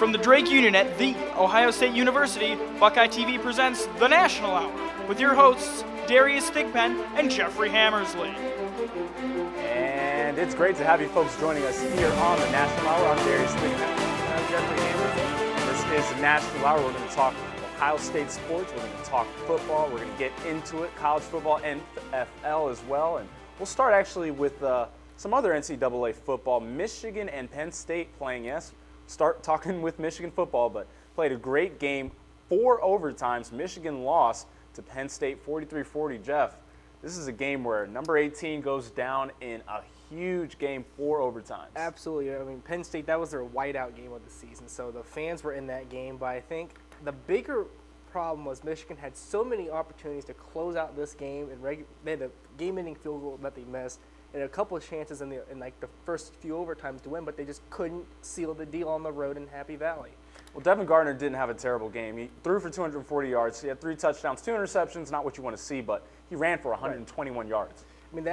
From the Drake Union at The Ohio State University, Buckeye TV presents The National Hour with your hosts, Darius Thigpen and Jeffrey Hammersley. And it's great to have you folks joining us here on The National Hour. I'm Darius Thigpen. I'm Jeffrey Hammersley. This is The National Hour. We're going to talk Ohio State sports. We're going to talk football. We're going to get into it, college football, NFL as well. And we'll start actually with some other NCAA football. Michigan and Penn State playing, yes. Start talking with Michigan football, but played a great game, 4 overtimes. Michigan lost to Penn State 43-40. Jeff, this is a game where number 18 goes down in a huge game, 4 overtimes. Absolutely. I mean, Penn State, that was their whiteout game of the season, so the fans were in that game. But I think the bigger problem was Michigan had so many opportunities to close out this game, and they had a game-ending field goal that they missed, and a couple of chances in the first few overtimes to win, but they just couldn't seal the deal on the road in Happy Valley. Well, Devin Gardner didn't have a terrible game. He threw for 240 yards. He had 3 touchdowns, 2 interceptions, not what you want to see, but he ran for 121 yards. I mean,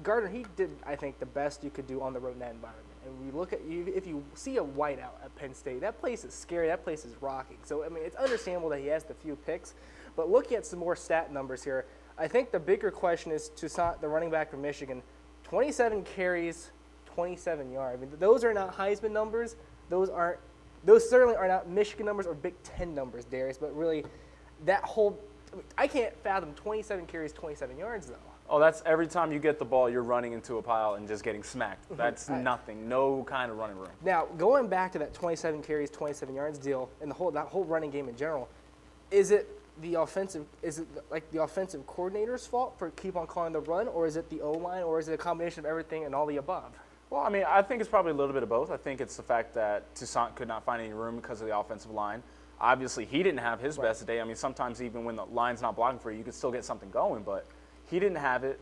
Gardner, he did, I think, the best you could do on the road in that environment. And we look at if you see a whiteout at Penn State, that place is scary. That place is rocking. So, I mean, it's understandable that he has the few picks. But looking at some more stat numbers here, I think the bigger question is Toussaint, the running back from Michigan, 27 carries, 27 yards. I mean, those are not Heisman numbers. Those certainly are not Michigan numbers or Big Ten numbers, Darius. But really, I can't fathom 27 carries, 27 yards, though. Oh, that's every time you get the ball, you're running into a pile and just getting smacked. That's nothing. No kind of running room. Now, going back to that 27 carries, 27 yards deal, and that whole running game in general, is it the offensive coordinator's fault for keep on calling the run, or is it the O-line, or is it a combination of everything and all the above? Well, I mean, I think it's probably a little bit of both. I think it's the fact that Toussaint could not find any room because of the offensive line. Obviously, he didn't have his best day. I mean, sometimes even when the line's not blocking for you, you can still get something going, but he didn't have it.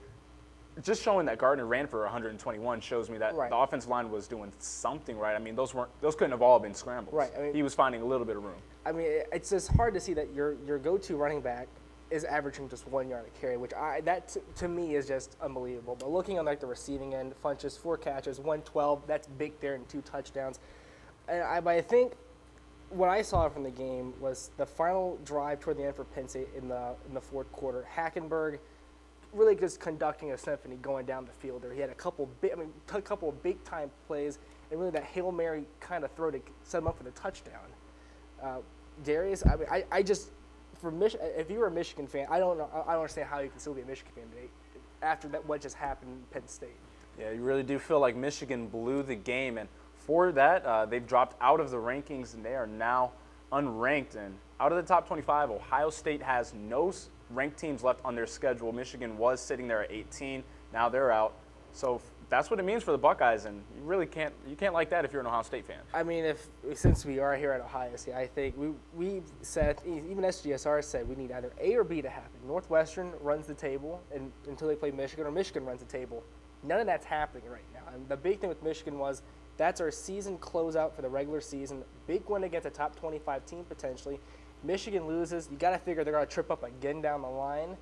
Just showing that Gardner ran for 121 shows me that the offensive line was doing something right. I mean, those couldn't have all been scrambles. Right. I mean, he was finding a little bit of room. I mean, it's just hard to see that your go-to running back is averaging just 1 yard a carry, which to me is just unbelievable. But looking on the receiving end, Funchess, 4 catches, 112. That's big there and 2 touchdowns. And I think what I saw from the game was the final drive toward the end for Penn State in the fourth quarter. Hackenberg really just conducting a symphony going down the field there. He had a couple of big-time plays, and really that Hail Mary kind of throw to set him up for the touchdown. Darius, I mean, if you were a Michigan fan, I don't understand how you can still be a Michigan fan today after what just happened in Penn State. Yeah, you really do feel like Michigan blew the game, and for that, they've dropped out of the rankings, and they are now unranked. And out of the top 25, Ohio State has no ranked teams left on their schedule. Michigan was sitting there at 18. Now they're out. So that's what it means for the Buckeyes, and you can't like that if you're an Ohio State fan. I mean, since we are here at Ohio State, I think we've said, even SGSR said, we need either A or B to happen. Northwestern runs the table until they play Michigan, or Michigan runs the table. None of that's happening right now. And the big thing with Michigan was that's our season closeout for the regular season. Big win against a top 25 team potentially. Michigan loses, you got to figure they're going to trip up again down the line.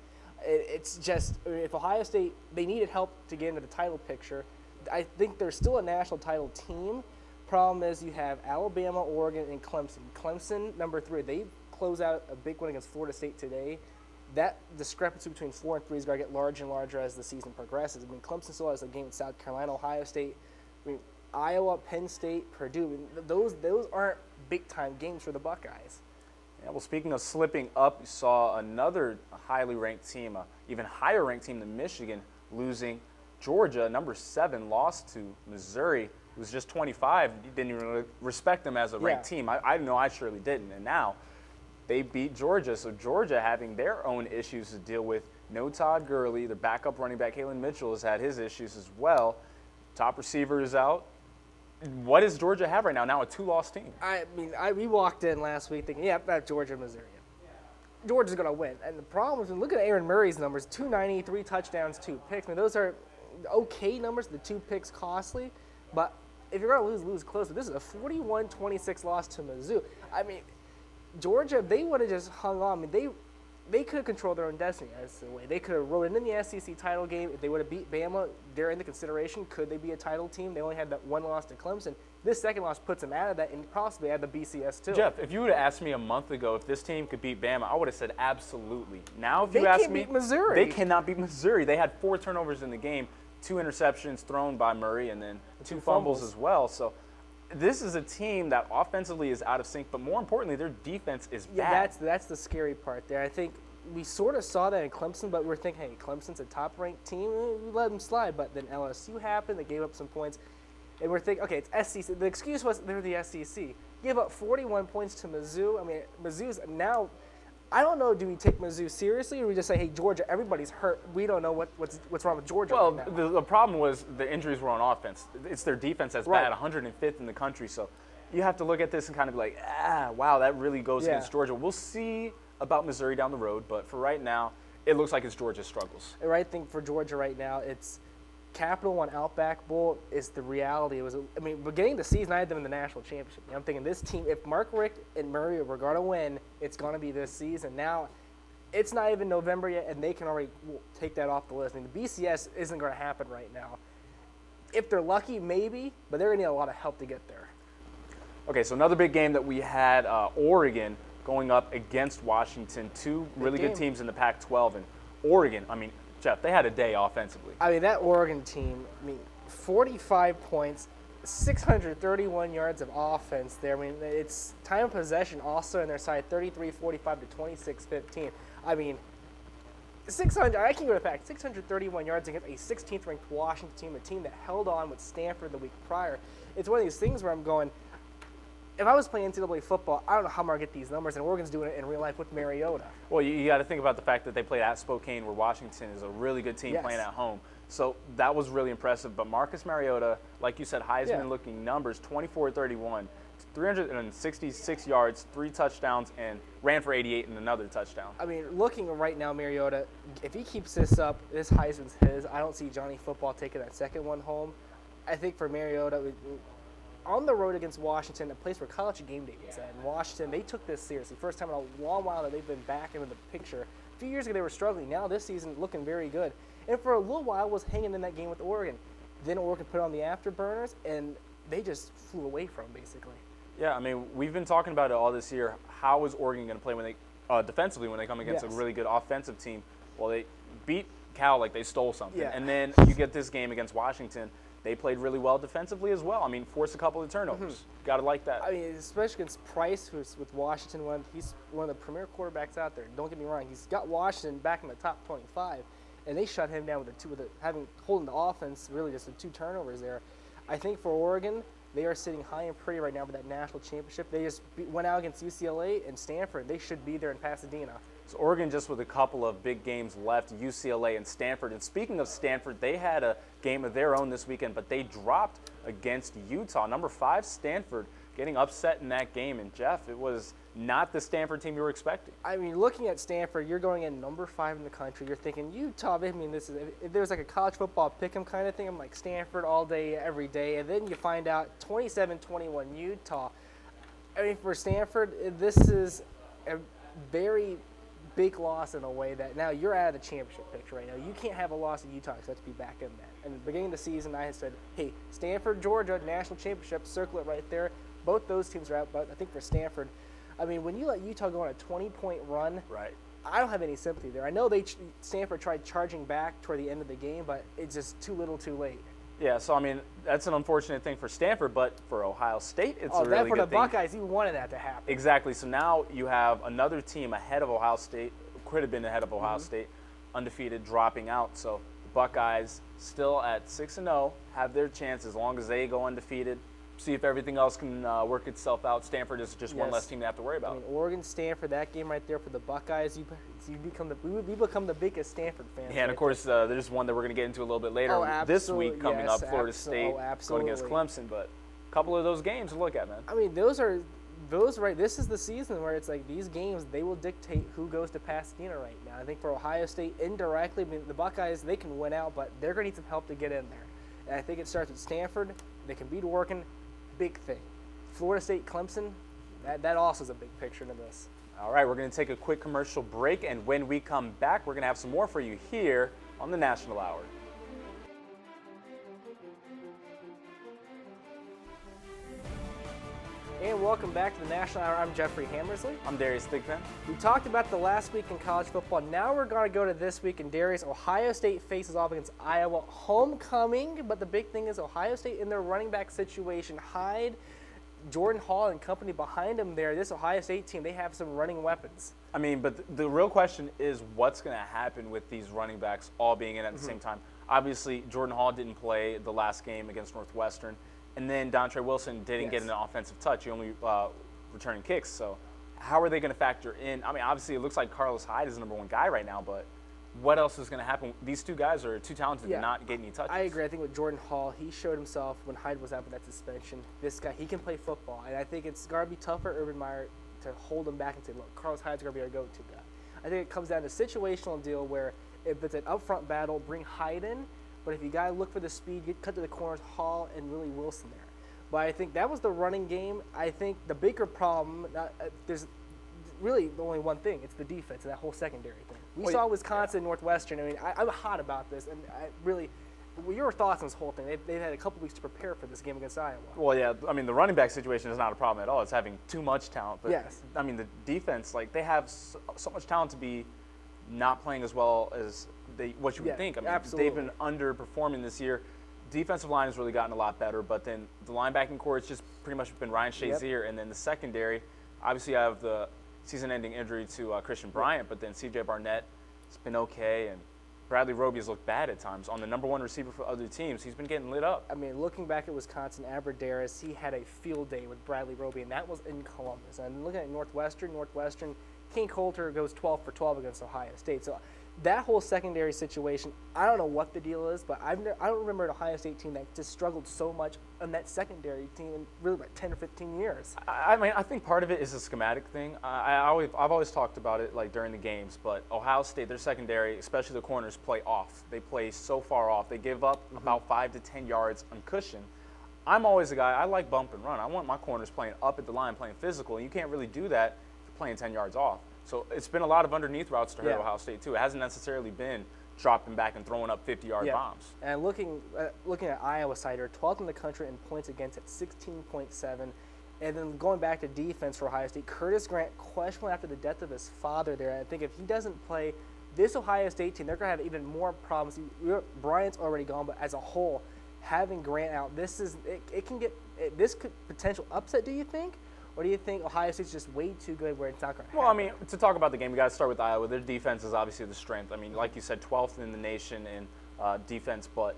It's just, if Ohio State, they needed help to get into the title picture. I think they're still a national title team. Problem is you have Alabama, Oregon, and Clemson. Clemson, number 3, they close out a big win against Florida State today. That discrepancy between 4 and 3 is going to get larger and larger as the season progresses. I mean, Clemson still has a game with South Carolina, Ohio State, Iowa, Penn State, Purdue. I mean, those aren't big-time games for the Buckeyes. Yeah, well, speaking of slipping up, you saw another highly ranked team, even higher ranked team than Michigan, losing. Georgia, number 7, lost to Missouri, who was just 25. You didn't even really respect them as a ranked team. I know I surely didn't. And now they beat Georgia. So Georgia having their own issues to deal with. No Todd Gurley. The backup running back, Halen Mitchell, has had his issues as well. Top receiver is out. What does Georgia have right now? Now a 2-loss team. I mean, we walked in last week thinking, that's Georgia, Missouri. Georgia's going to win. And the problem is, look at Aaron Murray's numbers, 290, 3 touchdowns, 2 picks. I mean, those are okay numbers. The 2 picks costly. But if you're going to lose close. But this is a 41-26 loss to Mizzou. I mean, Georgia, they would have just hung on. I mean, they could have controlled their own destiny as the way. They could have rolled in the SEC title game. If they would have beat Bama, they're in the consideration. Could they be a title team? They only had that one loss to Clemson. This second loss puts them out of that and possibly out of the BCS too. Jeff, if you would have asked me a month ago if this team could beat Bama, I would have said absolutely. Now, if They you ask can't me, beat Missouri. they cannot beat Missouri. They had 4 turnovers in the game, 2 interceptions thrown by Murray, and then 2 fumbles as well. So this is a team that offensively is out of sync, but more importantly, their defense is Yeah, bad. that's the scary part there. I think we sort of saw that in Clemson, but we were thinking, hey, Clemson's a top-ranked team. We let them slide. But then LSU happened. They gave up some points. And we're thinking, okay, it's SEC. The excuse was they're the SEC. Give up 41 points to Mizzou. I mean, Mizzou's now – I don't know, do we take Mizzou seriously or we just say, hey, Georgia, everybody's hurt. We don't know what's wrong with Georgia Well, right now. the problem was the injuries were on offense. It's their defense that's Right. bad, 105th in the country. So you have to look at this and kind of be like, wow, that really goes Yeah. against Georgia. We'll see about Missouri down the road, but for right now, it looks like it's Georgia's struggles. The right thing for Georgia right now, it's Capital One Outback Bowl is the reality. Beginning the season, I had them in the national championship. I'm thinking this team, if Mark Richt and Murray are going to win, it's going to be this season. Now, it's not even November yet, and they can already take that off the list. I mean, the BCS isn't going to happen right now. If they're lucky, maybe, but they're going to need a lot of help to get there. Okay, so another big game that we had, Oregon going up against Washington, 2 really good game. teams in the Pac-12. And Oregon, Jeff, they had a day offensively. That Oregon team, 45 points, 631 yards of offense there. It's time of possession also on their side, 33-45 to 26-15. 600. I can go to the fact. 631 yards against a 16th-ranked Washington team, a team that held on with Stanford the week prior. It's one of these things where I'm going, if I was playing NCAA football, I don't know how I'm going to get these numbers, and Oregon's doing it in real life with Mariota. Well, you got to think about the fact that they played at Spokane, where Washington is a really good team Yes. playing at home. So that was really impressive. But Marcus Mariota, like you said, Heisman-looking numbers, 24-31, 366 yards, 3 touchdowns, and ran for 88 and another touchdown. Looking right now, Mariota, if he keeps this up, this Heisman's his. I don't see Johnny Football taking that second one home. I think for Mariota, on the road against Washington, a place where College Game Day was at. In Washington, they took this seriously. First time in a long while that they've been back into the picture. A few years ago, they were struggling. Now this season, looking very good. And for a little while, was hanging in that game with Oregon. Then Oregon put on the afterburners, and they just flew away from them, basically. Yeah, we've been talking about it all this year. How is Oregon going to play when they defensively when they come against Yes. a really good offensive team? Well, they beat Cal like they stole something. Yeah. And then you get this game against Washington. They played really well defensively as well. Forced a couple of turnovers. Got to like that. Especially against Price, who's with Washington. He's one of the premier quarterbacks out there. Don't get me wrong; he's got Washington back in the top 25, and they shut him down holding the offense. Really, just the 2 turnovers there. I think for Oregon, they are sitting high and pretty right now with that national championship. They just went out against UCLA and Stanford. They should be there in Pasadena. So Oregon just with a couple of big games left, UCLA and Stanford. And speaking of Stanford, they had a game of their own this weekend, but they dropped against Utah. Number 5, Stanford, getting upset in that game. And Jeff, it was not the Stanford team you were expecting. Looking at Stanford, you're going in number 5 in the country. You're thinking Utah. This is if there was like a college football pick'em kind of thing. I'm like Stanford all day, every day, and then you find out 27-21 Utah. For Stanford, this is a very big loss in a way that now you're out of the championship picture right now. You can't have a loss at Utah because to be back in that. And at the beginning of the season, I had said, hey, Stanford, Georgia, national championship, circle it right there. Both those teams are out, but I think for Stanford, when you let Utah go on a 20-point run, Right. I don't have any sympathy there. I know Stanford tried charging back toward the end of the game, but it's just too little too late. Yeah, so that's an unfortunate thing for Stanford, but for Ohio State, it's a really that for good the thing. Buckeyes, you wanted that to happen. Exactly. So now you have another team ahead of Ohio State, could have been ahead of Ohio State, undefeated, dropping out. So the Buckeyes still at 6-0, have their chance as long as they go undefeated. See if everything else can work itself out. Stanford is just one Yes. less team to have to worry about. Oregon, Stanford, that game right there for the Buckeyes, we become the biggest Stanford fans. Yeah, and of course, there's one that we're going to get into a little bit later this week coming up, Florida State going against Clemson. But a couple of those games to look at, man. This is the season where it's like these games, they will dictate who goes to Pasadena right now. I think for Ohio State, indirectly, the Buckeyes, they can win out, but they're going to need some help to get in there. And I think it starts with Stanford. They can beat Oregon. Big thing. Florida State, Clemson, that also is a big picture to this. All right, we're going to take a quick commercial break, and when we come back, we're going to have some more for you here on the National Hour. And welcome back to the National Hour. I'm Jeffrey Hammersley. I'm Darius Thigpen. We talked about the last week in college football. Now we're going to go to this week in Darius. Ohio State faces off against Iowa. Homecoming, but the big thing is Ohio State in their running back situation. Hyde, Jordan Hall, and company behind them there. This Ohio State team, they have some running weapons. I mean, but the real question is what's going to happen with these running backs all being in at the same time. Obviously, Jordan Hall didn't play the last game against Northwestern. And then Dontre Wilson didn't get an offensive touch. He only returning kicks. So how are they going to factor in? I mean, obviously, it looks like Carlos Hyde is the number one guy right now, but what else is going to happen? These two guys are too talented to not get any touches. I agree. I think with Jordan Hall, he showed himself when Hyde was out with that suspension. This guy, he can play football. And I think it's going to be tough for Urban Meyer to hold him back and say, look, Carlos Hyde's going to be our go-to guy. I think it comes down to a situational deal where if it's an upfront battle, bring Hyde in. But if you got to look for the speed, get cut to the corners, Hall and really Wilson there. But I think that was the running game. I think the bigger problem, there's really only one thing. It's the defense and that whole secondary thing. We saw Wisconsin, Northwestern. I mean, I'm hot about this. And your thoughts on this whole thing? They've had a couple weeks to prepare for this game against Iowa. Well, yeah. I mean, the running back situation is not a problem at all. It's having too much talent. But, yes. I mean, the defense, like, they have so much talent to be not playing as well as what you would think. I mean, absolutely. They've been underperforming this year. Defensive line has really gotten a lot better, but then the linebacking core has just pretty much been Ryan Shazier, and then the secondary, obviously you have the season-ending injury to Christian Bryant, but then C.J. Barnett has been okay, and Bradley Roby has looked bad at times. On the number one receiver for other teams, he's been getting lit up. I mean, looking back at Wisconsin, Aberderis, he had a field day with Bradley Roby, and that was in Columbus. And looking at Northwestern, King Coulter goes 12 for 12 against Ohio State. So that whole secondary situation, I don't know what the deal is, but I don't remember an Ohio State team that just struggled so much on that secondary team in really like 10 or 15 years. I mean, I think part of it is a schematic thing. I've always talked about it like during the games, but Ohio State, their secondary, especially the corners, play off. They play so far off. They give up about 5 to 10 yards on cushion. I'm always a guy, I like bump and run. I want my corners playing up at the line, playing physical, and you can't really do that if you're playing 10 yards off. So it's been a lot of underneath routes to hurt Ohio State, too. It hasn't necessarily been dropping back and throwing up 50-yard bombs. And looking at Iowa side, they're 12th in the country in points against at 16.7. And then going back to defense for Ohio State, Curtis Grant questionable after the death of his father there. I think if he doesn't play, this Ohio State team, they're going to have even more problems. Bryant's already gone, but as a whole, having Grant out, this could potential upset, do you think? Or do you think Ohio State's just way too good where it's not going to happen? Well, I mean, to talk about the game, we got to start with Iowa. Their defense is obviously the strength. I mean, like you said, 12th in the nation in defense, but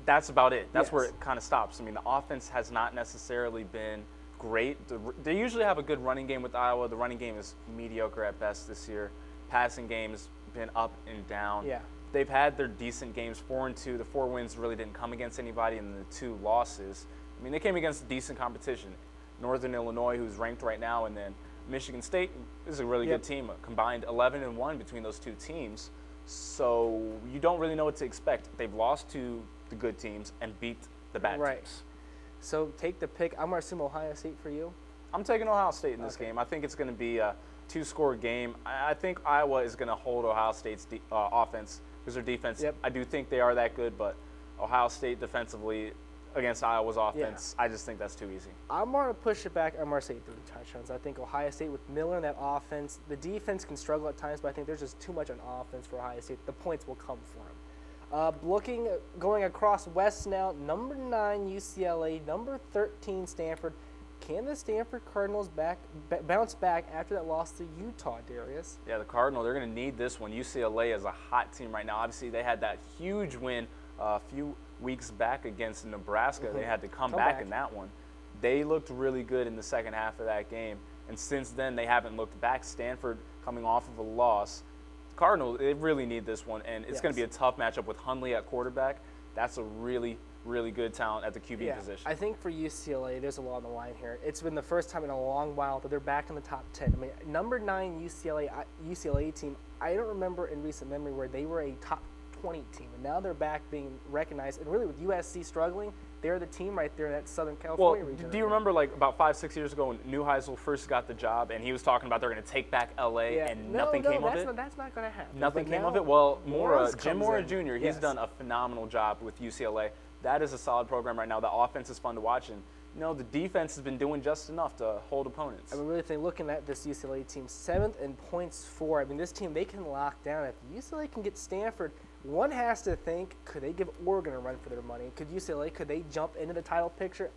that's about it. That's where it kind of stops. I mean, the offense has not necessarily been great. They usually have a good running game with Iowa. The running game is mediocre at best this year. Passing game has been up and down. Yeah. They've had their decent games, 4-2. The 4 wins really didn't come against anybody, and the 2 losses, I mean, they came against decent competition. Northern Illinois, who's ranked right now, and then Michigan State is a really good team. Combined 11-1 between those 2 teams. So you don't really know what to expect. They've lost to the good teams and beat the bad teams. So take the pick. I'm going to assume Ohio State for you. I'm taking Ohio State in this game. I think it's going to be a 2-score game. I think Iowa is going to hold Ohio State's offense because their defense, I do think they are that good, but Ohio State defensively against Iowa's offense, I just think that's too easy. I'm going to push it back. I'm going to say 3 touchdowns. I think Ohio State with Miller in that offense, the defense can struggle at times, but I think there's just too much on offense for Ohio State. The points will come for them. Going across west now, number 9 UCLA, number 13 Stanford. Can the Stanford Cardinals bounce back after that loss to Utah, Darius? Yeah, the Cardinals, they're going to need this one. UCLA is a hot team right now. Obviously, they had that huge win a few weeks back against Nebraska. They had to come back in that one. They looked really good in the second half of that game, and since then they haven't looked back. Stanford coming off of a loss. The Cardinals, they really need this one, and it's going to be a tough matchup with Hundley at quarterback. That's a really, really good talent at the QB position. I think for UCLA, there's a lot on the line here. It's been the first time in a long while that they're back in the top 10. I mean, number 9 UCLA team, I don't remember in recent memory where they were a top 20 team, and now they're back being recognized. And really, with USC struggling, they're the team right there in that Southern Well, California region. do right you now. remember like about 5-6 years ago when Neuheisel first got the job and he was talking about they're going to take back LA Yeah. and No, nothing no, came of that's it? Not, that's not going to happen. Nothing But came now of it? Well, Mora's Jim comes Mora in. Jr., he's Yes. done a phenomenal job with UCLA. That is a solid program right now. The offense is fun to watch, and the defense has been doing just enough to hold opponents. I mean, really think looking at this UCLA team, 7th in points for. I mean, this team, they can lock down. If UCLA can get Stanford, one has to think, could they give Oregon a run for their money? Could they jump into the title picture?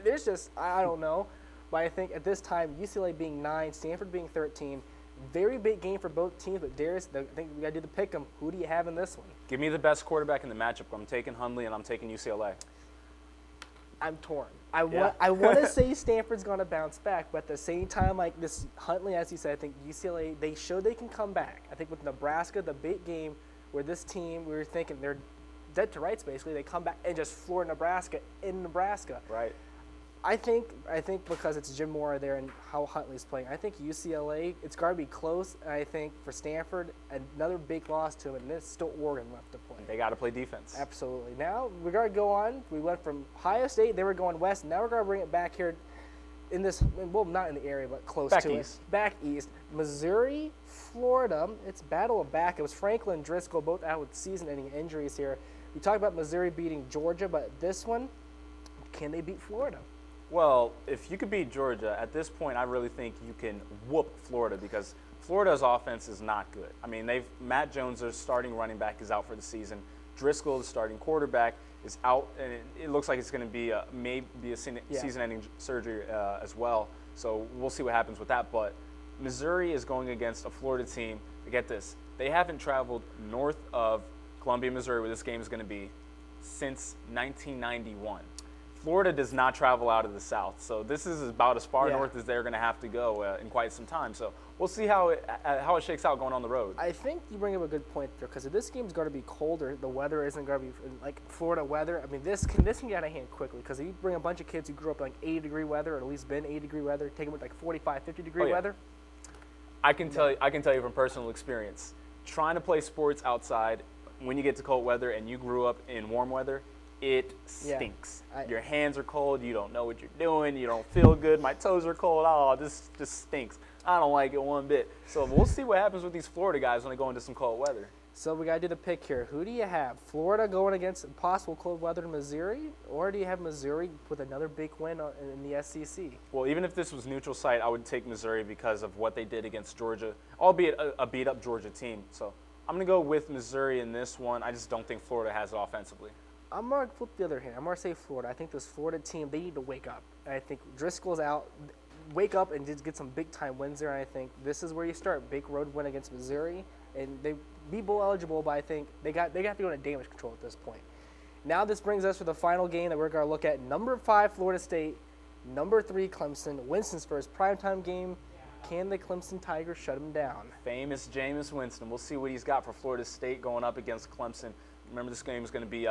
There's just, I don't know. But I think at this time, UCLA being 9, Stanford being 13, very big game for both teams. But Darius, I think we got to do the pick 'em. Who do you have in this one? Give me the best quarterback in the matchup. I'm taking Hundley, and I'm taking UCLA. I'm torn. Yeah. I want to say Stanford's going to bounce back, but at the same time, like this Huntley, as you said, I think UCLA, they showed they can come back. I think with Nebraska, the big game where this team, we were thinking they're dead to rights basically, they come back and just floor Nebraska in Nebraska. Right. I think because it's Jim Mora there and how Huntley's playing, I think UCLA, it's got to be close. And I think for Stanford, another big loss to them, and there's still Oregon left to play. They got to play defense. Absolutely. Now we're going to go on. We went from Ohio State, they were going west. Now we're going to bring it back here in this, well, not in the area, but close Back to east. it. Back east. Missouri, Florida. It's battle of back. It was Franklin and Driscoll both out with season-ending injuries here. We talked about Missouri beating Georgia, but this one, can they beat Florida? Well, if you could beat Georgia, at this point, I really think you can whoop Florida because Florida's offense is not good. I mean, Matt Jones, their starting running back, is out for the season. Driscoll, the starting quarterback, is out, and it looks like it's going to be maybe a season-ending surgery as well. So we'll see what happens with that. But Missouri is going against a Florida team. Get this, they haven't traveled north of Columbia, Missouri, where this game is going to be, since 1991. Florida does not travel out of the South, so this is about as far north as they're going to have to go in quite some time. So we'll see how it shakes out going on the road. I think you bring up a good point there because if this game's going to be colder, the weather isn't going to be like Florida weather. I mean, this can get out of hand quickly because if you bring a bunch of kids who grew up like 80-degree weather or at least been 80-degree weather, take them with like 45, 50-degree weather. I can tell you from personal experience, trying to play sports outside when you get to cold weather and you grew up in warm weather, it stinks. Your hands are cold. You don't know what you're doing. You don't feel good. My toes are cold. Oh, this just stinks. I don't like it one bit. So we'll see what happens with these Florida guys when they go into some cold weather. So we got to do the pick here. Who do you have? Florida going against possible cold weather in Missouri? Or do you have Missouri with another big win in the SEC? Well, even if this was neutral site, I would take Missouri because of what they did against Georgia, albeit a beat-up Georgia team. So I'm going to go with Missouri in this one. I just don't think Florida has it offensively. I'm going to flip the other hand. I'm going to say Florida. I think this Florida team, they need to wake up. I think Driscoll's out. Wake up and just get some big-time wins there. And I think this is where you start. Big road win against Missouri. And they be bowl eligible, but I think they got to go into damage control at this point. Now this brings us to the final game that we're going to look at. Number 5, Florida State. Number 3, Clemson. Winston's first primetime game. Can the Clemson Tigers shut him down? Famous Jameis Winston. We'll see what he's got for Florida State going up against Clemson. Remember, this game is going to be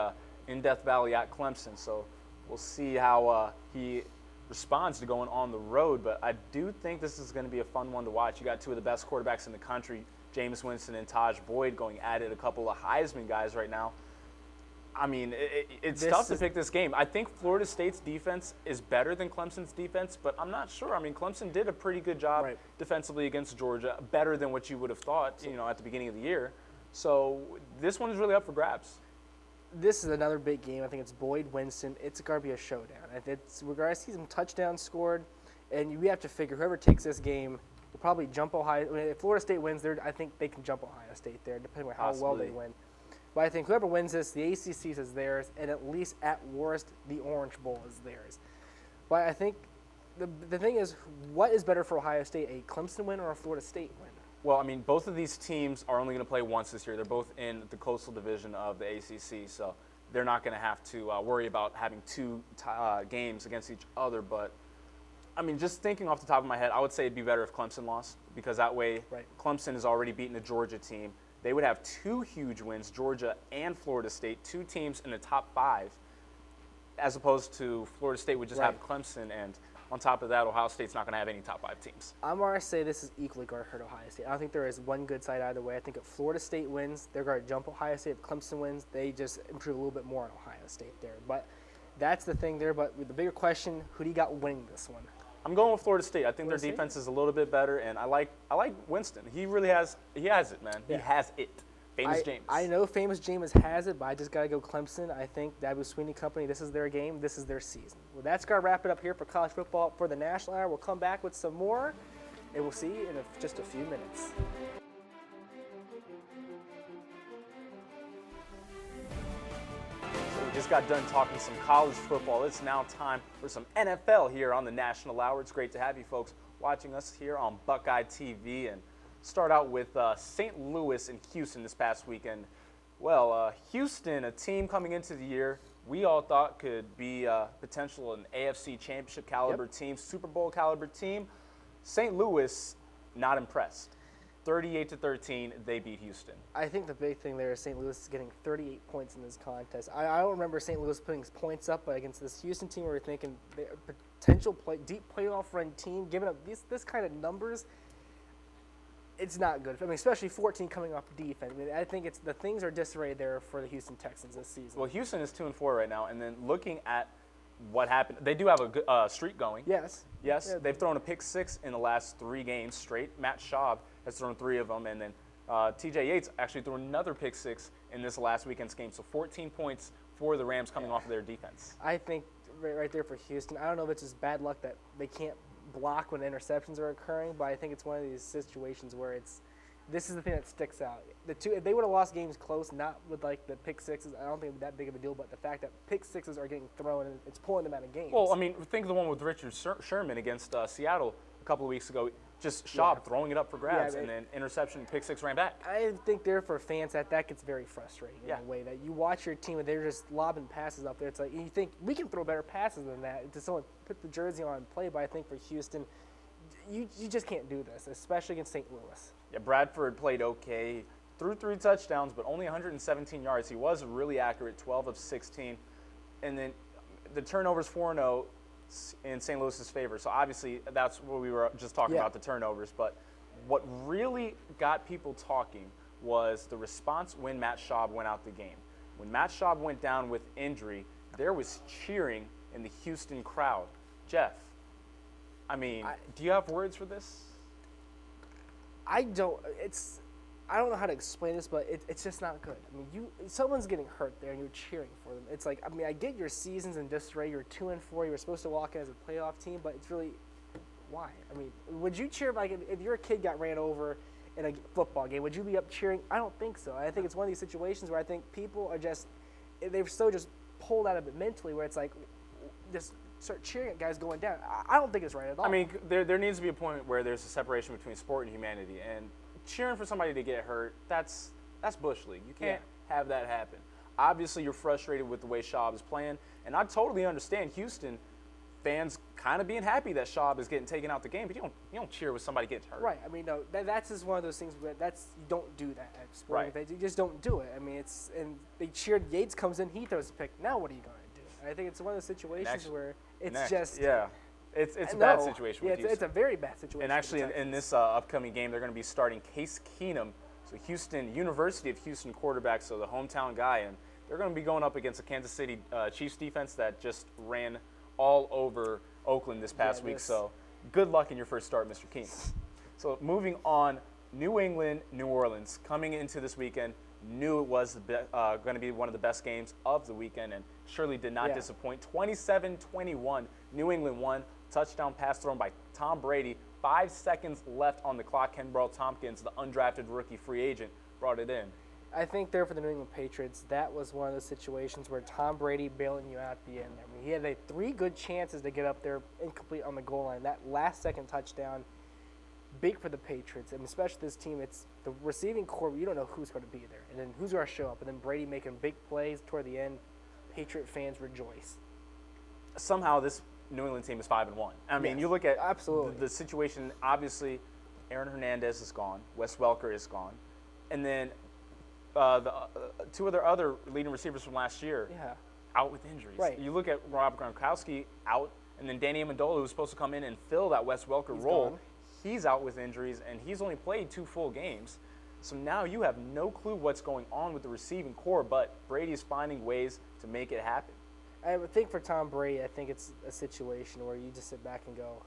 in Death Valley at Clemson, so we'll see how he responds to going on the road. But I do think this is going to be a fun one to watch. You got two of the best quarterbacks in the country, Jameis Winston and Taj Boyd, going at it. A couple of Heisman guys right now. I mean, it's tough to pick this game. I think Florida State's defense is better than Clemson's defense, but I'm not sure. I mean, Clemson did a pretty good job defensively against Georgia, better than what you would have thought, at the beginning of the year. So this one is really up for grabs. This is another big game. I think it's Boyd, Winston. It's going to be a showdown. We're going to see some touchdowns scored, and we have to figure whoever takes this game will probably jump Ohio. I mean, if Florida State wins, I think they can jump Ohio State there, depending on how well they win. But I think whoever wins this, the ACC is theirs, and at least at worst, the Orange Bowl is theirs. But I think the thing is, what is better for Ohio State, a Clemson win or a Florida State win? Well, I mean, both of these teams are only going to play once this year. They're both in the Coastal Division of the ACC, so they're not going to have to worry about having two games against each other. But, I mean, just thinking off the top of my head, I would say it'd be better if Clemson lost because that way Clemson has already beaten a Georgia team. They would have two huge wins, Georgia and Florida State, two teams in the top 5, as opposed to Florida State would just have Clemson, and on top of that, Ohio State's not going to have any top 5 teams. I'm going to say this is equally going to hurt Ohio State. I don't think there is one good side either way. I think if Florida State wins, they're going to jump Ohio State. If Clemson wins, they just improve a little bit more on Ohio State there. But That's the thing there. But with the bigger question, who do you got winning this one? I'm going with Florida State. I think their Florida State? defense is a little bit better, and I like Winston. He really has it, man. Yeah. He has it. Famous James. I know Famous James has it, but I just got to go Clemson. I think Dabo Swinney Company, this is their game. This is their season. Well, that's going to wrap it up here for college football for the National Hour. We'll come back with some more, and we'll see you in just a few minutes. So we just got done talking some college football. It's now time for some NFL here on the National Hour. It's great to have you folks watching us here on Buckeye TV, and start out with St. Louis and Houston this past weekend. Well, Houston, a team coming into the year we all thought could be potential an AFC Championship caliber team, Super Bowl caliber team. St. Louis, not impressed. 38-13, they beat Houston. I think the big thing there is St. Louis is getting 38 points in this contest. I don't remember St. Louis putting points up, but against this Houston team, we were thinking potential deep playoff run team, giving up this kind of numbers. It's not good. I mean, especially 14 coming off defense. I mean, I think the things are disarray there for the Houston Texans this season. Well, Houston is 2-4 right now, and then looking at what happened, they do have a good streak going. Yes. Yes, Yeah. they've thrown a pick six in the last 3 games straight. Matt Schaub has thrown 3 of them, and then T.J. Yates actually threw another pick six in this last weekend's game. So 14 points for the Rams coming off of their defense. I think right there for Houston, I don't know if it's just bad luck that they can't block when interceptions are occurring, but I think it's one of these situations where this is the thing that sticks out. If they would have lost games close, not with like the pick sixes, I don't think it would be that big of a deal, but the fact that pick sixes are getting thrown and it's pulling them out of games. Well, I mean, think of the one with Richard Sherman against Seattle a couple of weeks ago. Just Schaub throwing it up for grabs, and then interception, pick six, ran back. I think there for fans that gets very frustrating in a way that you watch your team and they're just lobbing passes up there. It's like you think we can throw better passes than that to someone put the jersey on and play. But I think for Houston, you just can't do this, especially against St. Louis. Yeah, Bradford played okay. He threw 3 touchdowns, but only 117 yards. He was really accurate, 12 of 16. And then the turnovers 4-0 in St. Louis's favor. So obviously that's what we were just talking about, the turnovers. But what really got people talking was the response when Matt Schaub went out the game. When Matt Schaub went down with injury, there was cheering in the Houston crowd. Jeff, I mean, do you have words for this? I don't know how to explain this, but it's just not good. I mean, someone's getting hurt there, and you're cheering for them. It's like, I mean, I get your season's in disarray. You're 2-4. You were supposed to walk in as a playoff team, but it's really, why? I mean, would you cheer if your kid got ran over in a football game? Would you be up cheering? I don't think so. I think it's one of these situations where I think people are they're so just pulled out of it mentally, where it's like, just start cheering at guys going down. I don't think it's right at all. I mean, there needs to be a point where there's a separation between sport and humanity, and cheering for somebody to get hurt, that's Bush League. You can't have that happen. Obviously, you're frustrated with the way Schaub is playing, and I totally understand Houston fans kind of being happy that Schaub is getting taken out the game, but you don't cheer when somebody gets hurt. Right. I mean, no, that's just one of those things where you don't do that at sporting events. You just don't do it. I mean, and they cheered. Yates comes in, he throws a pick. Now what are you going to do? And I think it's one of those situations where it's just It's a bad situation with Houston. It's a very bad situation. And actually, in this upcoming game, they're going to be starting Case Keenum, so University of Houston quarterback, so the hometown guy, and they're going to be going up against a Kansas City Chiefs defense that just ran all over Oakland this past week. So good luck in your first start, Mr. Keenum. So moving on, New England, New Orleans, coming into this weekend, knew it was going to be one of the best games of the weekend, and surely did not disappoint. 27-21, New England won. Touchdown pass thrown by Tom Brady. 5 seconds left on the clock. Kenbrell Tompkins, the undrafted rookie free agent, brought it in. I think there for the New England Patriots, that was one of those situations where Tom Brady bailing you out at the end. I mean, he had 3 good chances to get up there incomplete on the goal line. That last-second touchdown, big for the Patriots, and especially this team. It's the receiving core. You don't know who's going to be there, and then who's going to show up, and then Brady making big plays toward the end. Patriot fans rejoice. Somehow this New England team is 5-1. I mean, you look at the situation. Obviously, Aaron Hernandez is gone. Wes Welker is gone, and then the 2 other leading receivers from last year out with injuries. Right. You look at Rob Gronkowski out, and then Danny Amendola, who's supposed to come in and fill that Wes Welker role. Gone. He's out with injuries, and he's only played 2 full games. So now you have no clue what's going on with the receiving core, but Brady is finding ways to make it happen. I would think for Tom Brady, I think it's a situation where you just sit back and go,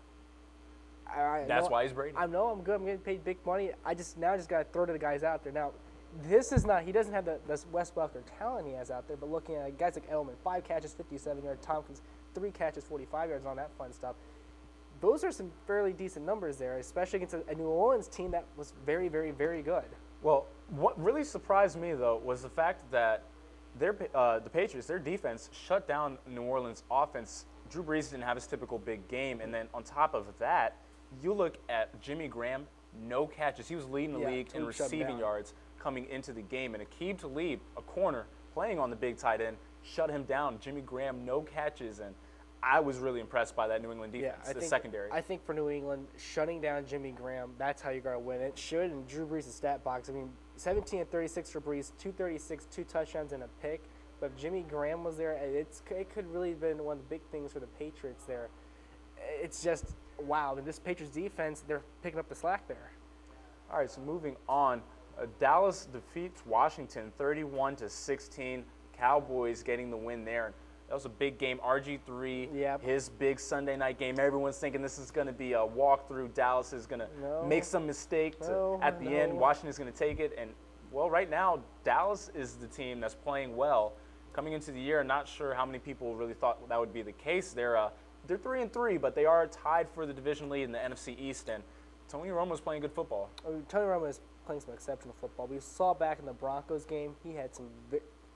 That's why he's Brady. I know I'm good. I'm getting paid big money. I just got to throw to the guys out there. Now, this is not. He doesn't have the Wes Welker talent he has out there. But looking at guys like Edelman, 5 catches, 57 yards. Tompkins, 3 catches, 45 yards on that fun stuff. Those are some fairly decent numbers there, especially against a New Orleans team that was very, very, very good. Well, what really surprised me, though, was the fact that the Patriots, their defense, shut down New Orleans' offense. Drew Brees didn't have his typical big game. And then on top of that, you look at Jimmy Graham, no catches. He was leading the league in receiving yards coming into the game. And Aqib Talib, a corner, playing on the big tight end, shut him down. Jimmy Graham, no catches. And I was really impressed by that New England defense, secondary. I think for New England, shutting down Jimmy Graham, that's how you're going to win. It should, and Drew Brees' stat box. I mean, 17 and 36 for Brees, 236, 2 touchdowns, and a pick. But if Jimmy Graham was there, it could really have been one of the big things for the Patriots there. It's just, wow. And this Patriots defense, they're picking up the slack there. All right, so moving on. Dallas defeats Washington 31-16. Cowboys getting the win there. That was a big game. RG3, his big Sunday night game. Everyone's thinking this is going to be a walkthrough. Dallas is going to make some mistake at the end. Washington's going to take it. And, well, right now, Dallas is the team that's playing well. Coming into the year, not sure how many people really thought that would be the case. They're 3-3, but they are tied for the division lead in the NFC East. And Tony Romo's playing good football. Tony Romo is playing some exceptional football. We saw back in the Broncos game, he had some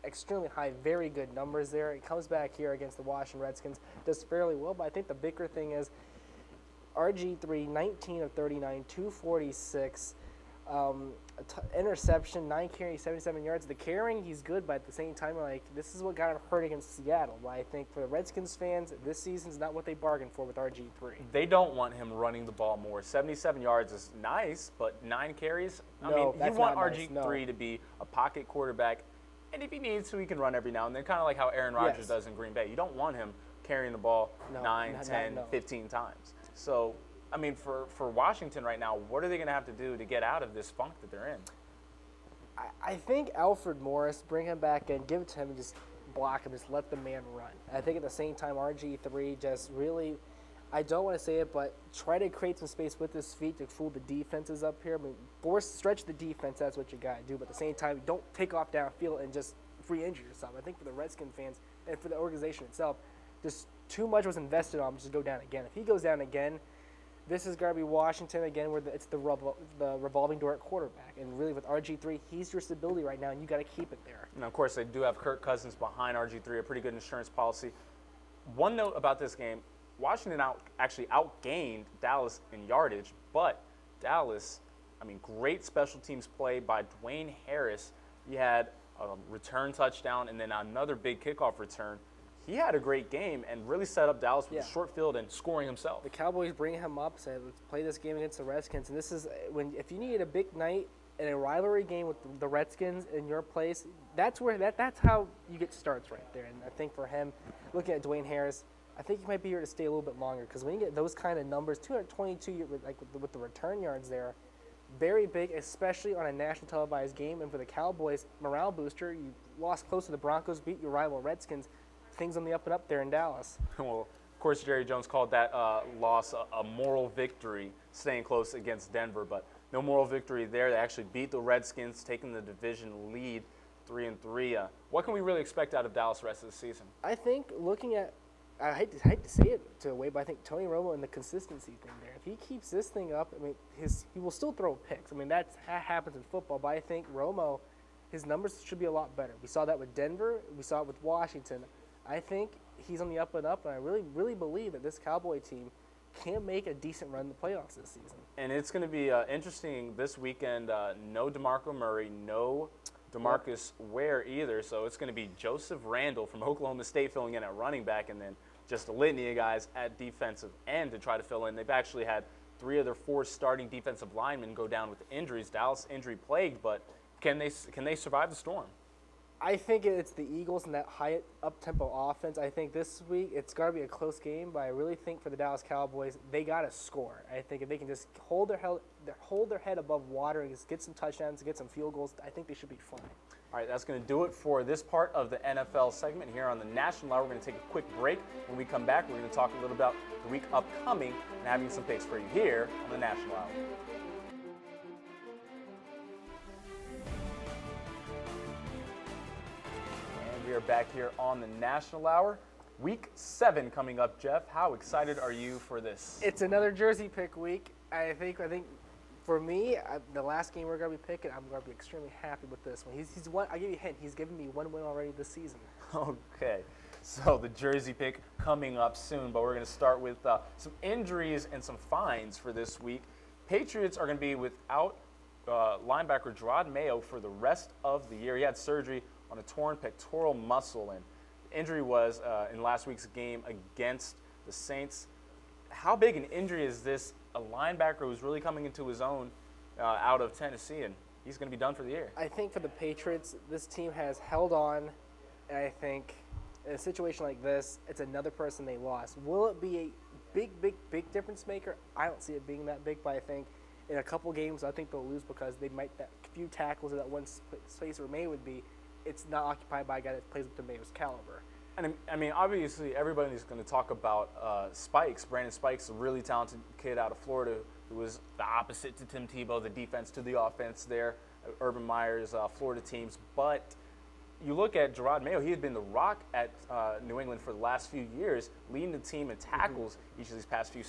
extremely high, very good numbers there. He comes back here against the Washington Redskins, does fairly well, but I think the bigger thing is RG3, 19 of 39, 246, interception, 9 carries, 77 yards. The carrying, he's good, but at the same time, this is what got him hurt against Seattle. But I think for the Redskins fans, this season's not what they bargained for with RG3. They don't want him running the ball more. 77 yards is nice, but 9 carries? I mean, you want RG3 to be a pocket quarterback. And if he needs to, he can run every now and then, kind of like how Aaron Rodgers does in Green Bay. You don't want him carrying the ball 9, 10, 15 times. So, I mean, for Washington right now, what are they going to have to do to get out of this funk that they're in? I think Alfred Morris, bring him back in, give it to him, and just block him, just let the man run. I think at the same time, RG3 just really, I don't want to say it, but try to create some space with his feet to fool the defenses up here. I mean, stretch the defense, that's what you got to do. But at the same time, don't take off downfield and just free injure yourself. I think for the Redskin fans and for the organization itself, just too much was invested on him to go down again. If he goes down again, this is going to be Washington again, where it's the revolving door at quarterback. And really with RG3, he's your stability right now, and you got to keep it there. And, of course, they do have Kirk Cousins behind RG3, a pretty good insurance policy. One note about this game, Washington actually outgained Dallas in yardage, but Dallas, I mean, great special teams play by Dwayne Harris. He had a return touchdown and then another big kickoff return. He had a great game and really set up Dallas with a short field and scoring himself. The Cowboys bring him up, said, let's play this game against the Redskins. And this is if you need a big night in a rivalry game with the Redskins in your place, that's how you get starts right there. And I think for him, looking at Dwayne Harris, I think he might be here to stay a little bit longer because when you get those kind of numbers, 222 with the return yards there, very big, especially on a national televised game. And for the Cowboys, morale booster. You lost close to the Broncos, beat your rival Redskins. Things on the up and up there in Dallas. Well, of course, Jerry Jones called that loss a moral victory, staying close against Denver. But no moral victory there. They actually beat the Redskins, taking the division lead 3-3. What can we really expect out of Dallas the rest of the season? I think looking at, I hate to say it to a way, but I think Tony Romo and the consistency thing there. If he keeps this thing up, I mean, he will still throw picks. I mean, that happens in football. But I think Romo, his numbers should be a lot better. We saw that with Denver. We saw it with Washington. I think he's on the up and up, and I really, really believe that this Cowboy team can make a decent run in the playoffs this season. And it's going to be interesting this weekend. No DeMarco Murray, no DeMarcus Ware either. So it's going to be Joseph Randle from Oklahoma State filling in at running back, and then just a litany of guys at defensive end to try to fill in. They've actually had 3 of their 4 starting defensive linemen go down with injuries. Dallas injury plagued, but can they survive the storm? I think it's the Eagles and that high up-tempo offense. I think this week it's got to be a close game, but I really think for the Dallas Cowboys, they got to score. I think if they can just hold their head above water and just get some touchdowns, get some field goals, I think they should be fine. All right, that's going to do it for this part of the NFL segment here on the National Hour. We're going to take a quick break. When we come back, we're going to talk a little about the week upcoming and having some picks for you here on the National Hour. We are back here on the National Hour. Week 7 coming up, Jeff. How excited are you for this? It's another jersey pick week. I think for me, the last game we're going to be picking, I'm going to be extremely happy with this one. He's one. I'll give you a hint. He's given me one win already this season. Okay. So the jersey pick coming up soon, but we're going to start with some injuries and some fines for this week. Patriots are going to be without linebacker Jerod Mayo for the rest of the year. He had surgery on a torn pectoral muscle, and the injury was in last week's game against the Saints. How big an injury is this? A linebacker who's really coming into his own out of Tennessee, and he's going to be done for the year. I think for the Patriots, this team has held on, and I think in a situation like this, it's another person they lost. Will it be a big difference maker? I don't see it being that big, but I think in a couple games, I think they'll lose because they might that few tackles in that one space where May would be. It's not occupied by a guy that plays with the Mayo's caliber. And I mean, obviously, everybody's going to talk about Spikes. Brandon Spikes, a really talented kid out of Florida who was the opposite to Tim Tebow, the defense to the offense there, Urban Meyer's Florida teams. But you look at Jerod Mayo, he had been the rock at New England for the last few years, leading the team in tackles each of these past few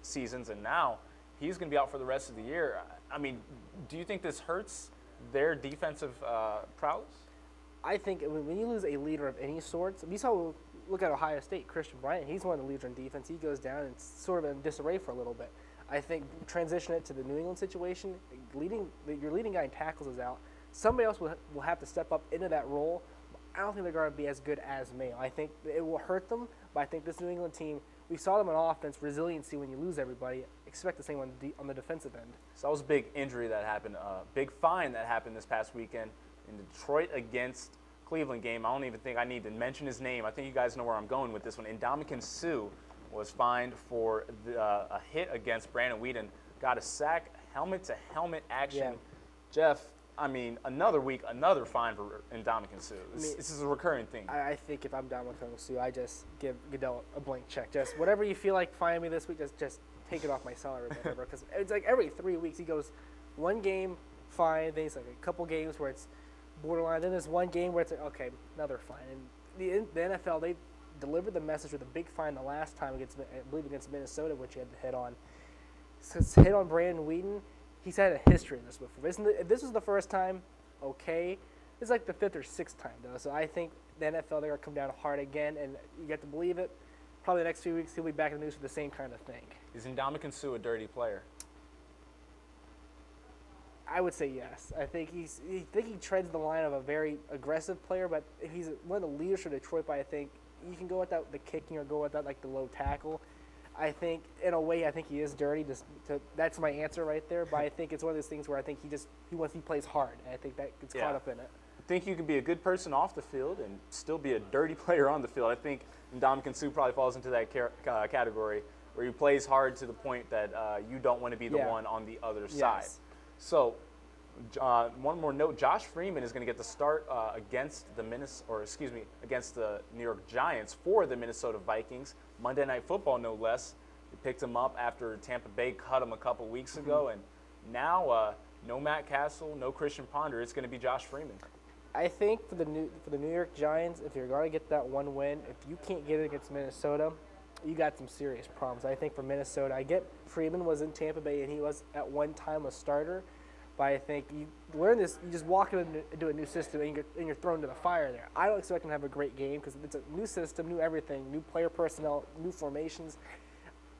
seasons, and now he's going to be out for the rest of the year. I mean, do you think this hurts their defensive prowess? I think when you lose a leader of any sorts, we saw, look at Ohio State, Christian Bryant, he's one of the leaders in defense. He goes down and it's sort of in disarray for a little bit. I think transition it to the New England situation, your leading guy in tackles is out. Somebody else will have to step up into that role. I don't think they're going to be as good as Mayo. I think it will hurt them, but I think this New England team, we saw them on offense, resiliency when you lose everybody. Expect the same on the defensive end. So that was a big injury that happened, big fine that happened this past weekend in Detroit against Cleveland game. I don't even think I need to mention his name. I think you guys know where I'm going with this one. Ndamukong Suh was fined for a hit against Brandon Weeden. Got a sack, helmet-to-helmet action. Yeah. Jeff, I mean, another week, another fine for Ndamukong Suh. This is a recurring thing. I think if I'm Ndamukong Suh, I just give Goodell a blank check. Just whatever you feel like fining me this week, just take it off my salary or whatever. Because it's like every 3 weeks he goes one game, fine. Then it's like a couple games where it's borderline. Then there's one game where it's like, okay, another fine. And the NFL, they delivered the message with a big fine the last time against Minnesota, which he had to hit on. Since hit on Brandon Weeden, he's had a history of this before. If this was the first time, okay. It's like the 5th or 6th time, though. So I think the NFL, they're going to come down hard again, and you get to believe it. Probably the next few weeks, he'll be back in the news for the same kind of thing. Is Ndamukong Suh a dirty player? I would say yes. I think he treads the line of a very aggressive player, but if he's one of the leaders for Detroit, but I think you can go without the kicking or go without like the low tackle. I think in a way, I think he is dirty. That's my answer right there. But I think it's one of those things where I think he plays hard, and I think that gets caught up in it. I think you can be a good person off the field and still be a dirty player on the field. I think Ndamukong Suh probably falls into that category where he plays hard to the point that you don't want to be the one on the other side. So, one more note: Josh Freeman is going to get the start against the New York Giants for the Minnesota Vikings. Monday Night Football, no less. They picked him up after Tampa Bay cut him a couple weeks ago, and now no Matt Castle, no Christian Ponder. It's going to be Josh Freeman. I think for the New York Giants, if you're going to get that one win, if you can't get it against Minnesota, you got some serious problems. I think for Minnesota, I get Freeman was in Tampa Bay and he was at one time a starter, but I think you learn this. You just walk into a new system and you're thrown to the fire there. I don't expect him to have a great game because it's a new system, new everything, new player personnel, new formations.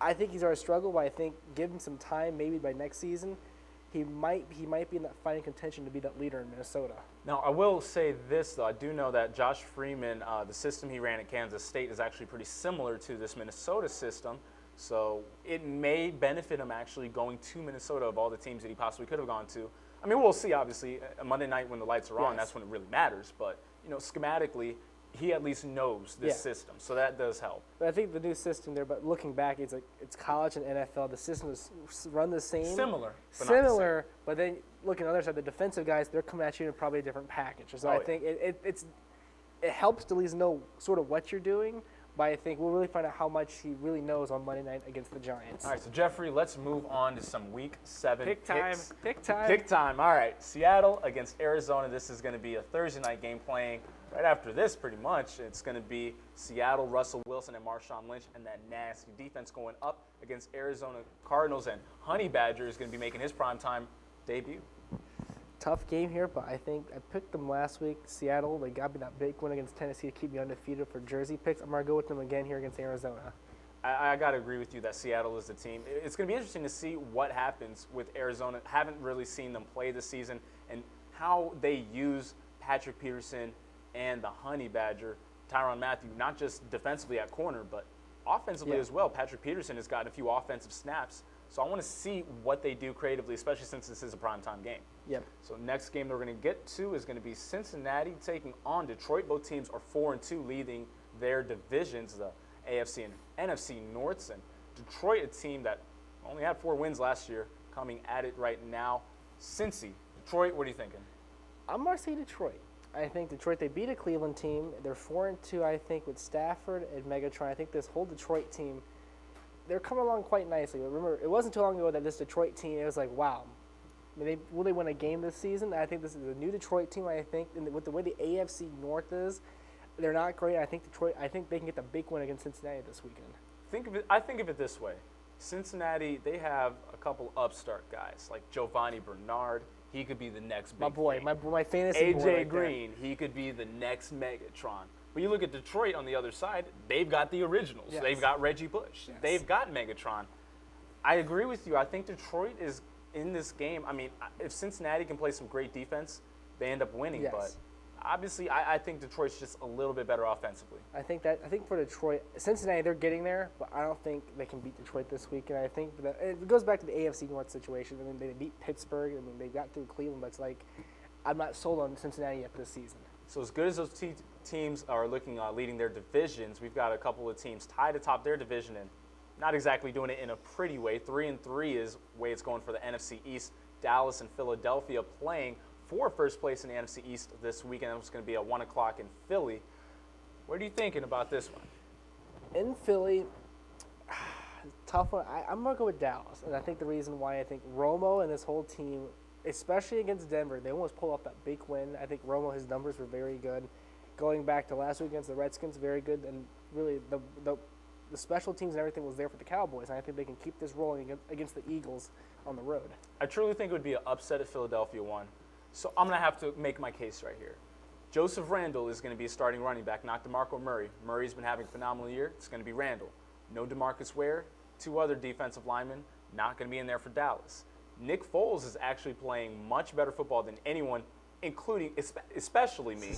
I think he's already struggled, but I think give him some time, maybe by next season, he might be in that fighting contention to be that leader in Minnesota. Now, I will say this, though. I do know that Josh Freeman, the system he ran at Kansas State is actually pretty similar to this Minnesota system. So it may benefit him actually going to Minnesota of all the teams that he possibly could have gone to. I mean, we'll see, obviously. Monday night when the lights are on, that's when it really matters. But, schematically, he at least knows this system, so that does help. But I think the new system there, but looking back, it's college and NFL. The system is run the same. Similar. But then looking on the other side, the defensive guys, they're coming at you in probably a different package. So I think it helps to at least know sort of what you're doing, but I think we'll really find out how much he really knows on Monday night against the Giants. All right, so Jeffrey, let's move on to some Week 7 Pick time. picks. Pick time. Pick time. All right, Seattle against Arizona. This is going to be a Thursday night game playing right after this, pretty much. It's going to be Seattle, Russell Wilson, and Marshawn Lynch, and that nasty defense going up against Arizona Cardinals. And Honey Badger is going to be making his primetime debut. Tough game here, but I think I picked them last week. Seattle, they got me that big win against Tennessee to keep me undefeated for Jersey picks. I'm going to go with them again here against Arizona. I got to agree with you that Seattle is the team. It's going to be interesting to see what happens with Arizona. Haven't really seen them play this season and how they use Patrick Peterson and the Honey Badger, Tyrann Mathieu, not just defensively at corner, but offensively as well. Patrick Peterson has gotten a few offensive snaps. So I want to see what they do creatively, especially since this is a primetime game. Yep. So next game that we're going to get to is going to be Cincinnati taking on Detroit. Both teams are 4-2, leading their divisions, the AFC and NFC Norths. And Detroit, a team that only had 4 wins last year, coming at it right now. Cincy, Detroit, what are you thinking? I'm going to say Detroit. I think Detroit, they beat a Cleveland team. They're 4-2, I think, with Stafford and Megatron. I think this whole Detroit team, they're coming along quite nicely. Remember, it wasn't too long ago that this Detroit team, it was like, wow, will they win a game this season? I think this is a new Detroit team, I think. And with the way the AFC North is, they're not great. I think they can get the big win against Cincinnati this weekend. I think of it this way. Cincinnati, they have a couple upstart guys, like Giovanni Bernard. He could be the next big thing. my fantasy boy. AJ Green, he could be the next Megatron. But you look at Detroit on the other side, they've got the originals. Yes. They've got Reggie Bush. Yes. They've got Megatron. I agree with you. I think Detroit is in this game. I mean, if Cincinnati can play some great defense, they end up winning. Yes. But obviously, I think Detroit's just a little bit better offensively. I think for Detroit, Cincinnati, they're getting there, but I don't think they can beat Detroit this week. And I think it goes back to the AFC North situation. I mean, they beat Pittsburgh. I mean, they got through Cleveland, but it's like I'm not sold on Cincinnati yet this season. So as good as those teams are looking leading their divisions, we've got a couple of teams tied atop their division and not exactly doing it in a pretty way. 3-3 is the way it's going for the NFC East. Dallas and Philadelphia playing for first place in the NFC East this weekend. It's going to be at 1 o'clock in Philly. What are you thinking about this one? In Philly, tough one. I'm going to go with Dallas. And I think the reason why I think Romo and this whole team, especially against Denver, they almost pulled off that big win. I think Romo, his numbers were very good. Going back to last week against the Redskins, very good. And really, the special teams and everything was there for the Cowboys. And I think they can keep this rolling against the Eagles on the road. I truly think it would be an upset if Philadelphia won. So I'm going to have to make my case right here. Joseph Randle is going to be a starting running back, not DeMarco Murray. Murray's been having a phenomenal year. It's going to be Randle. No DeMarcus Ware. 2 other defensive linemen not going to be in there for Dallas. Nick Foles is actually playing much better football than anyone, including, especially me,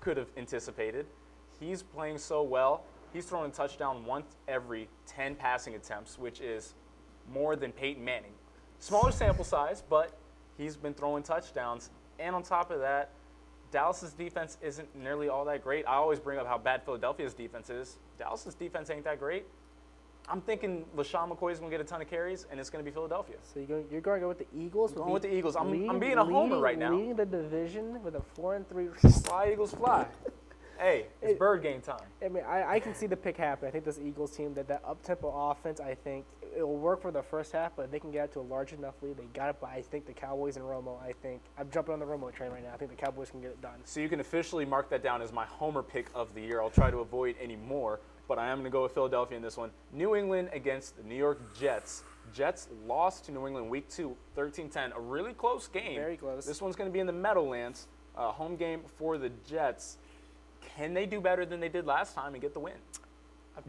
could have anticipated. He's playing so well. He's throwing a touchdown once every 10 passing attempts, which is more than Peyton Manning. Smaller sample size, but he's been throwing touchdowns. And on top of that, Dallas's defense isn't nearly all that great. I always bring up how bad Philadelphia's defense is. Dallas's defense ain't that great. I'm thinking LaShawn McCoy is going to get a ton of carries, and it's going to be Philadelphia. So you're going to go with the Eagles? I'm going with the Eagles. I'm being a homer right now. Leading the division with a 4-3. Fly, Eagles, fly. Hey, it's bird game time. I mean, I can see the pick happen. I think this Eagles team, that up-tempo offense, I think it will work for the first half, but if they can get out to a large enough lead, they got it. But I think the Cowboys and Romo, I'm jumping on the Romo train right now. I think the Cowboys can get it done. So you can officially mark that down as my homer pick of the year. I'll try to avoid any more, but I am going to go with Philadelphia in this one. New England against the New York Jets. Jets lost to New England week 2, 13-10. A really close game. Very close. This one's going to be in the Meadowlands. Home game for the Jets. Can they do better than they did last time and get the win?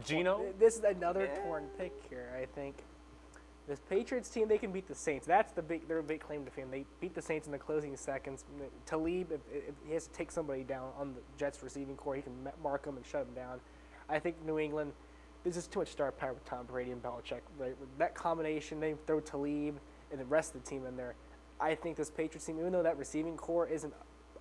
Geno? This is another torn pick here, I think. This Patriots team, they can beat the Saints. That's their big claim to fame. They beat the Saints in the closing seconds. Talib, if he has to take somebody down on the Jets receiving core, he can mark them and shut them down. I think New England, there's just too much star power with Tom Brady and Belichick. Right? With that combination, they throw Talib and the rest of the team in there. I think this Patriots team, even though that receiving core isn't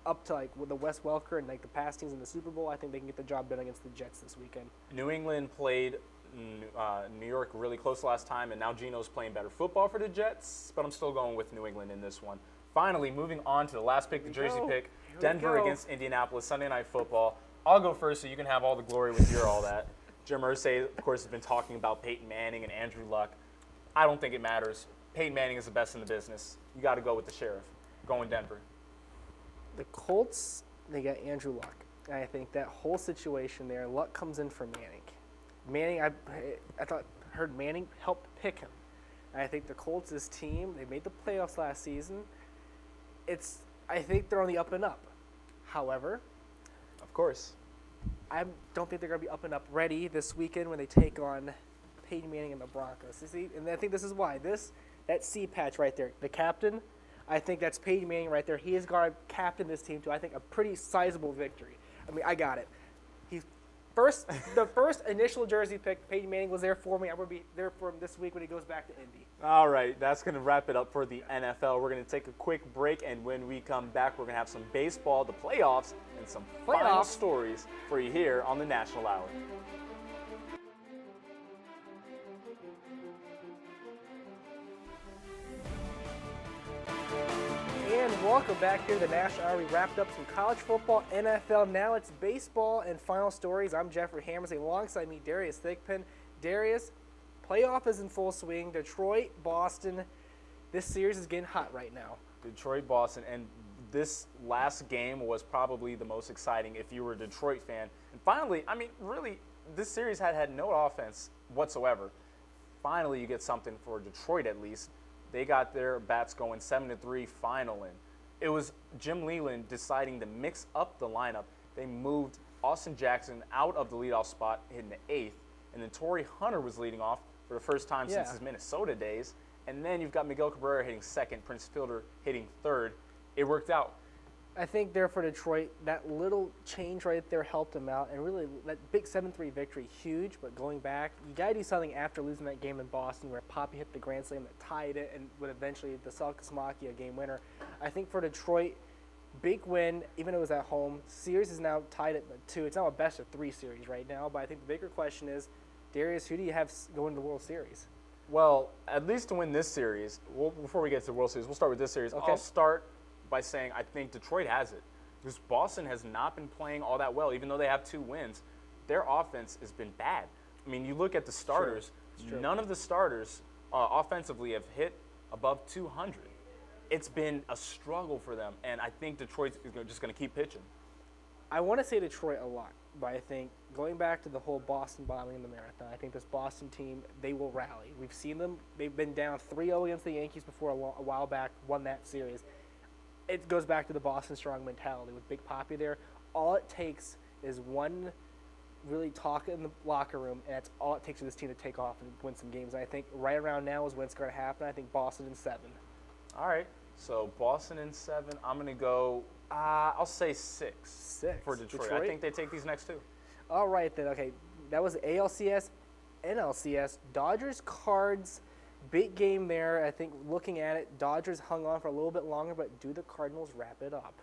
up to like with the Wes Welker and like the past teams in the Super Bowl, I think they can get the job done against the Jets this weekend. New England played New York really close last time, and now Geno's playing better football for the Jets, but I'm still going with New England in this one. Finally, moving on to the last pick, the Jersey pick, Denver against Indianapolis, Sunday Night Football. I'll go first so you can have all the glory with your all that. Jim Irsay, of course, has been talking about Peyton Manning and Andrew Luck. I don't think it matters. Peyton Manning is the best in the business. You got to go with the Sheriff. Going Denver. The Colts, they got Andrew Luck. And I think that whole situation there, Luck comes in for Manning. Manning, heard Manning helped pick him. And I think the Colts, this team, they made the playoffs last season. I think they're on the up and up. However, of course, I don't think they're going to be up and up ready this weekend when they take on Peyton Manning and the Broncos. See, and I think this is why. That C patch right there, the captain, I think that's Peyton Manning right there. He is going to captain this team to, I think, a pretty sizable victory. I mean, I got it. The first initial jersey pick, Peyton Manning was there for me. I'm going to be there for him this week when he goes back to Indy. All right, that's going to wrap it up for the NFL. We're going to take a quick break, and when we come back, we're going to have some baseball, the playoffs, and some final stories for you here on the National Hour. And welcome back here to the National Hour. We wrapped up some college football, NFL. Now it's baseball and final stories. I'm Jeffrey Hammersley. Alongside me, Darius Thigpen. Darius, playoff is in full swing. Detroit, Boston. This series is getting hot right now. Detroit, Boston, and this last game was probably the most exciting if you were a Detroit fan. And finally, I mean, really, this series had no offense whatsoever. Finally, you get something for Detroit at least. They got their bats going 7-3 final in. It was Jim Leyland deciding to mix up the lineup. They moved Austin Jackson out of the leadoff spot in the 8th, and then Torrey Hunter was leading off for the first time since his Minnesota days. And then you've got Miguel Cabrera hitting second, Prince Fielder hitting third. It worked out. I think there for Detroit, that little change right there helped them out. And really, that big 7-3 victory, huge. But going back, you got to do something after losing that game in Boston where Poppy hit the grand slam that tied it and would eventually the Salkasmaki a game winner. I think for Detroit, big win, even though it was at home. Series is now tied at 2. It's now a best-of-3 series right now. But I think the bigger question is, Darius, who do you have going to the World Series? Well, at least to win this series, before we get to the World Series, we'll start with this series. Okay. I'll start by saying I think Detroit has it. Because Boston has not been playing all that well, even though they have 2 wins. Their offense has been bad. I mean, you look at the starters, none of the starters offensively have hit above 200. It's been a struggle for them, and I think Detroit's just going to keep pitching. I want to say Detroit a lot, but I think going back to the whole Boston bombing in the marathon, I think this Boston team, they will rally. We've seen them. They've been down 3-0 against the Yankees before a while back, won that series. It goes back to the Boston strong mentality with Big Poppy there. All it takes is one really talk in the locker room, and that's all it takes for this team to take off and win some games. And I think right around now is when it's going to happen. I think Boston in 7. All right. So Boston in 7. I'm going to go, I'll say 6. 6 for Detroit. I think they take these next 2. All right, then. Okay, that was ALCS, NLCS, Dodgers, Cards. Big game there. I think looking at it, Dodgers hung on for a little bit longer, but do the Cardinals wrap it up?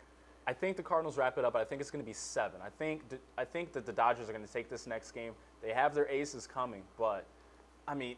I think the Cardinals wrap it up, but I think it's going to be 7. I think that the Dodgers are going to take this next game. They have their aces coming, but, I mean,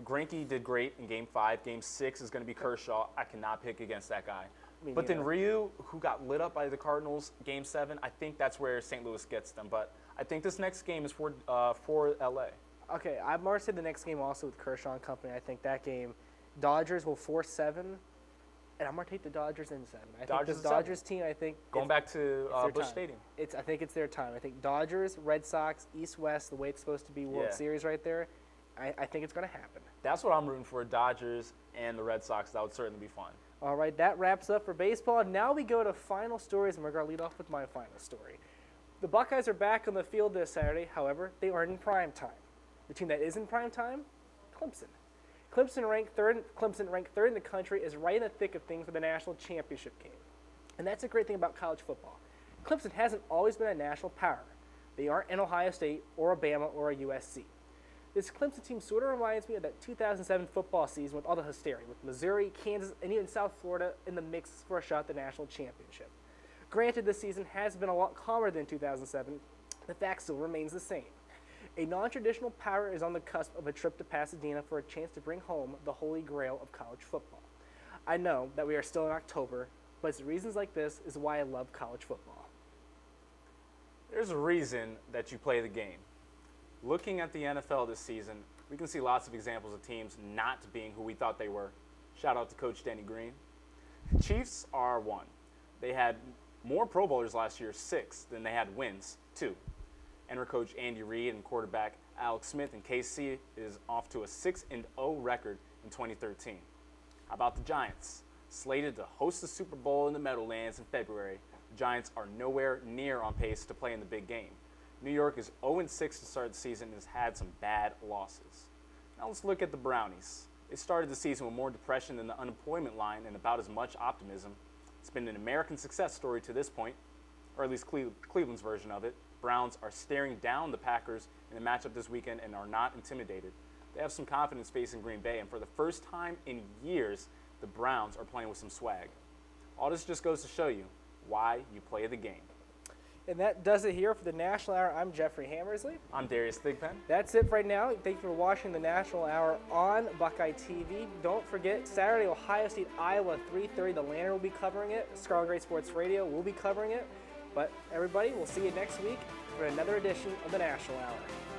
Greinke did great in Game 5. Game 6 is going to be Kershaw. I cannot pick against that guy. But then Ryu, who got lit up by the Cardinals, Game 7, I think that's where St. Louis gets them. But I think this next game is for L.A. Okay, I'm going to say the next game also with Kershaw and company. I think that game, Dodgers will force 7, and I'm going to take the Dodgers in 7. I think this Dodgers team, I think going back to Busch Stadium. I think it's their time. I think Dodgers, Red Sox, East-West, the way it's supposed to be World Series right there, I think it's going to happen. That's what I'm rooting for, Dodgers and the Red Sox. That would certainly be fun. All right, that wraps up for baseball. Now we go to final stories, and we're going to lead off with my final story. The Buckeyes are back on the field this Saturday. However, they aren't in prime time. The team that is in prime time, Clemson. Clemson ranked third in the country, is right in the thick of things for the national championship game. And that's a great thing about college football. Clemson hasn't always been a national power. They aren't an Ohio State or Alabama or a USC. This Clemson team sort of reminds me of that 2007 football season with all the hysteria, with Missouri, Kansas, and even South Florida in the mix for a shot at the national championship. Granted, this season has been a lot calmer than 2007, the fact still remains the same. A non-traditional power is on the cusp of a trip to Pasadena for a chance to bring home the holy grail of college football. I know that we are still in October, but it's reasons like this is why I love college football. There's a reason that you play the game. Looking at the NFL this season, we can see lots of examples of teams not being who we thought they were. Shout out to Coach Denny Green. Chiefs are one. They had more Pro Bowlers last year, 6, than they had wins, 2. Enter coach Andy Reid and quarterback Alex Smith in KC is off to a 6-0 record in 2013. How about the Giants? Slated to host the Super Bowl in the Meadowlands in February, the Giants are nowhere near on pace to play in the big game. New York is 0-6 to start the season and has had some bad losses. Now let's look at the Brownies. They started the season with more depression than the unemployment line and about as much optimism. It's been an American success story to this point, or at least Cleveland's version of it. Browns are staring down the Packers in a matchup this weekend and are not intimidated. They have some confidence facing Green Bay, and for the first time in years, the Browns are playing with some swag. All this just goes to show you why you play the game. And that does it here for the National Hour. I'm Jeffrey Hammersley. I'm Darius Thigpen. That's it for right now. Thank you for watching the National Hour on Buckeye TV. Don't forget, Saturday, Ohio State, Iowa, 3:30. The Lantern will be covering it. Scarlet Gray Sports Radio will be covering it. But everybody, we'll see you next week for another edition of the National Hour.